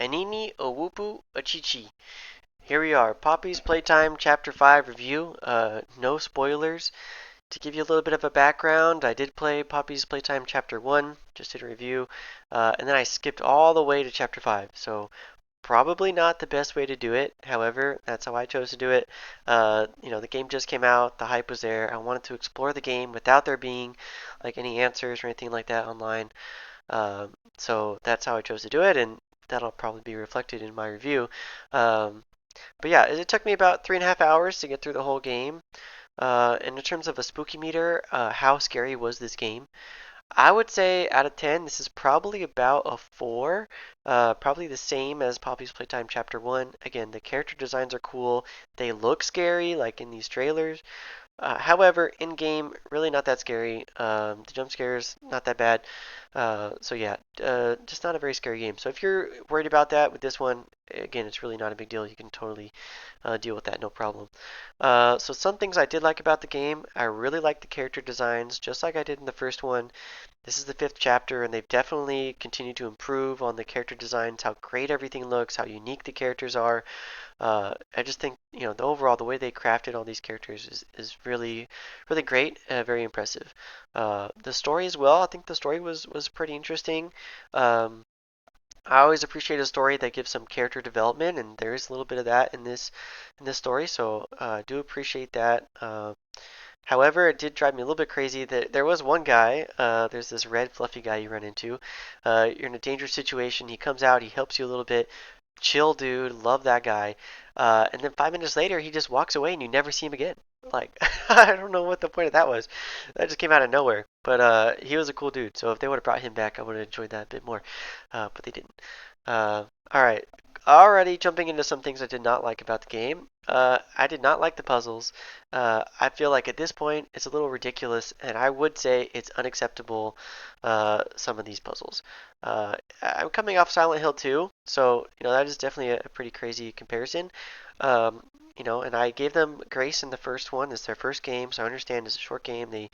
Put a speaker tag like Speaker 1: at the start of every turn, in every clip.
Speaker 1: Anini Owupu Achichi. Here we are, Poppy's Playtime Chapter 5 review. No spoilers. To give you a little bit of a background, I did play Poppy's Playtime Chapter 1, just did a review, and then I skipped all the way to Chapter 5. So probably not the best way to do it. However, that's how I chose to do it. The game just came out, the hype was there. I wanted to explore the game without there being like any answers or anything like that online. So that's how I chose to do it, and that'll probably be reflected in my review. Um, but yeah, it took me about 3.5 hours to get through the whole game. And in terms of a spooky meter, how scary was this game? I would say out of 10, this is probably about a 4. Probably the same as Poppy's Playtime Chapter 1. Again, the character designs are cool. They look scary, like in these trailers. However, in game, really not that scary. The jump scares not that bad. So yeah, just not a very scary game. So if you're worried about that with this one, again, it's really not a big deal. You can totally deal with that, no problem. So some things I did like about the game, I really like the character designs, just like I did in the first one. This is the 5th chapter, and they've definitely continued to improve on the character designs, how great everything looks, how unique the characters are. I just think the overall the way they crafted all these characters is really really great, very impressive. The story as well. I think the story was pretty interesting. Um, I always appreciate a story that gives some character development, and there is a little bit of that in this story. So I do appreciate that. However, it did drive me a little bit crazy that there was one guy, there's this red fluffy guy you run into. You're in a dangerous situation. He comes out, he helps you a little bit. Chill dude, love that guy. And then 5 minutes later, he just walks away and you never see him again. Like, I don't know what the point of that was. That just came out of nowhere. But he was a cool dude. So if they would have brought him back, I would have enjoyed that a bit more. But they didn't. All right. Already jumping into some things I did not like about the game. I did not like the puzzles. I feel like at this point it's a little ridiculous, and I would say it's unacceptable. Some of these puzzles. I'm coming off Silent Hill 2, so that is definitely a pretty crazy comparison. Um, and I gave them grace in the first one. It's their first game, so I understand it's a short game. They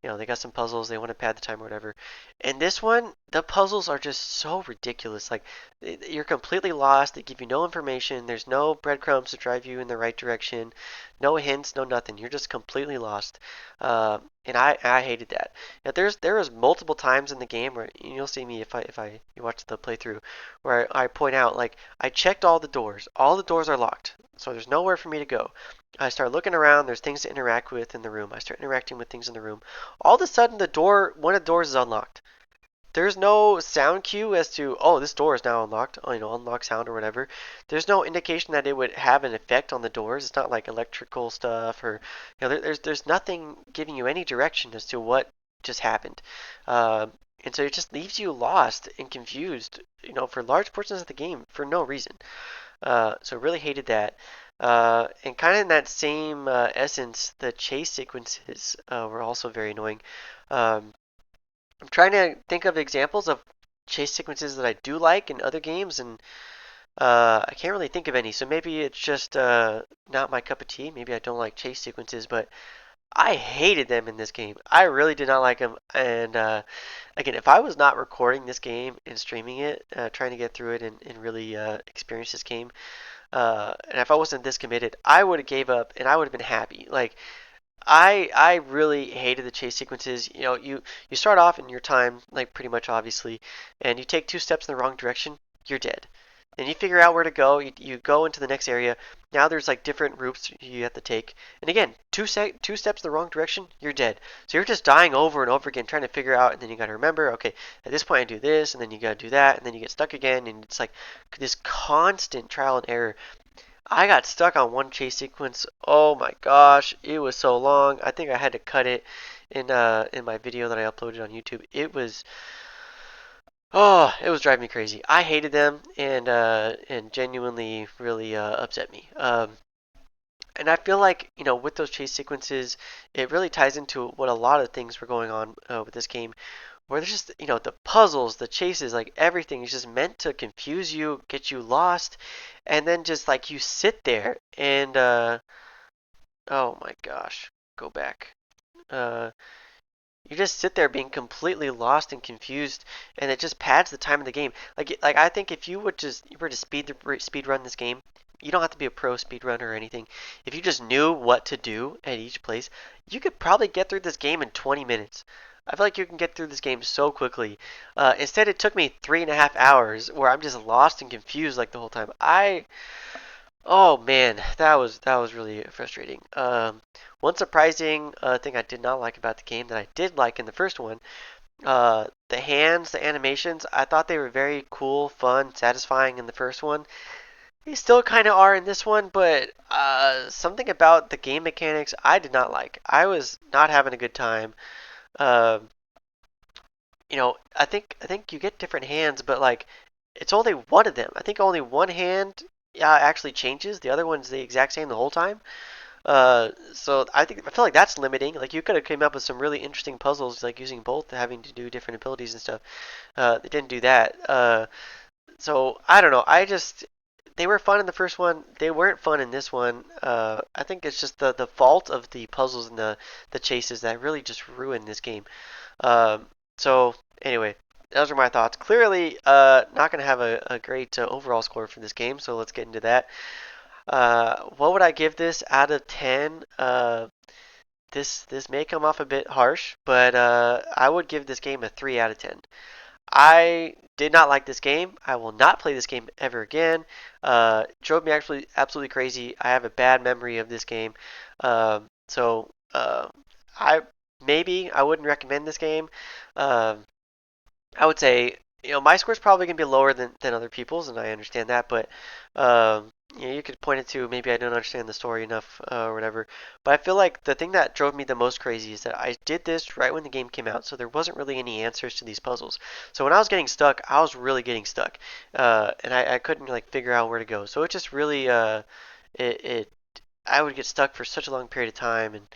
Speaker 1: got some puzzles. They want to pad the time or whatever. And this one, the puzzles are just so ridiculous. Like you're completely lost. They give you no information. There's no breadcrumbs to drive you in the right direction. No hints, no nothing. You're just completely lost. And I hated that. Now there was multiple times in the game where you'll see me if you watch the playthrough where I point out like I checked all the doors. All the doors are locked. So there's nowhere for me to go. I start looking around. There's things to interact with in the room. I start interacting with things in the room. All of a sudden, one of the doors is unlocked. There's no sound cue as to, oh, this door is now unlocked, unlock sound or whatever. There's no indication that it would have an effect on the doors. It's not like electrical stuff or, there's nothing giving you any direction as to what just happened. And so it just leaves you lost and confused, for large portions of the game for no reason. So really hated that. And kind of in that same essence, the chase sequences were also very annoying. Um, I'm trying to think of examples of chase sequences that I do like in other games, and I can't really think of any. So maybe it's just not my cup of tea. Maybe I don't like chase sequences, but I hated them in this game. I really did not like them. And again, if I was not recording this game and streaming it, trying to get through it and really experience this game, and if I wasn't this committed, I would have gave up and I would have been happy. Like I really hated the chase sequences. You start off in your time, like pretty much obviously, and you take 2 steps in the wrong direction, you're dead. Then you figure out where to go. You go into the next area. Now there's like different routes you have to take. And again, two steps in the wrong direction, you're dead. So you're just dying over and over again, trying to figure out. And then you got to remember, okay, at this point I do this, and then you got to do that, and then you get stuck again. And it's like this constant trial and error. I got stuck on one chase sequence. Oh my gosh, it was so long. I think I had to cut it in my video that I uploaded on YouTube. It was driving me crazy. I hated them and genuinely really upset me. And I feel like with those chase sequences, it really ties into what a lot of things were going on with this game, where there's just the puzzles, the chases, like everything is just meant to confuse you, get you lost, and then just like you sit there and oh my gosh, go back. Uh, you just sit there being completely lost and confused, and it just pads the time of the game. Like I think if you were to speed run this game, you don't have to be a pro speed runner or anything. If you just knew what to do at each place, you could probably get through this game in 20 minutes. I feel like you can get through this game so quickly. Instead, it took me 3.5 hours where I'm just lost and confused like the whole time. Oh man, that was really frustrating. One surprising thing I did not like about the game that I did like in the first one, the hands, the animations, I thought they were very cool, fun, satisfying in the first one. They still kind of are in this one, but something about the game mechanics I did not like. I was not having a good time. Um, I think you get different hands, but like it's only one of them. I think only one hand actually changes. The other one's the exact same the whole time. So I feel like that's limiting. Like you could have came up with some really interesting puzzles, like using both, having to do different abilities and stuff. They didn't do that. So I don't know. They were fun in the first one. They weren't fun in this one. I think it's just the fault of the puzzles and the chases that really just ruined this game. Um, so anyway, those are my thoughts. Clearly, not going to have a great overall score for this game. So let's get into that. What would I give this out of 10? This may come off a bit harsh, but I would give this game a 3 out of 10. I did not like this game. I will not play this game ever again. Drove me actually absolutely crazy. I have a bad memory of this game. So I maybe I wouldn't recommend this game. Um, I would say, my score's probably gonna be lower than other people's, and I understand that. But you could point it to maybe I don't understand the story enough or whatever. But I feel like the thing that drove me the most crazy is that I did this right when the game came out, so there wasn't really any answers to these puzzles. So when I was getting stuck, I was really getting stuck, and I couldn't like figure out where to go. So it just really it I would get stuck for such a long period of time, and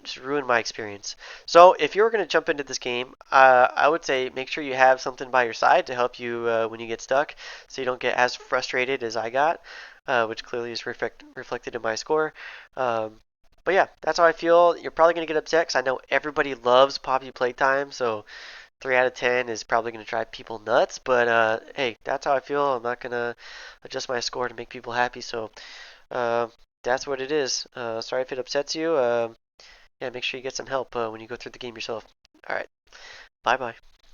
Speaker 1: just ruined my experience. So if you're going to jump into this game, I would say make sure you have something by your side to help you when you get stuck, so you don't get as frustrated as I got, which clearly is reflected in my score. But yeah, that's how I feel. You're probably going to get upset because I know everybody loves Poppy Playtime, so 3 out of 10 is probably going to drive people nuts. But hey, that's how I feel. I'm not going to adjust my score to make people happy, so uh, that's what it is. Sorry if it upsets you. Yeah, make sure you get some help when you go through the game yourself. All right, bye bye.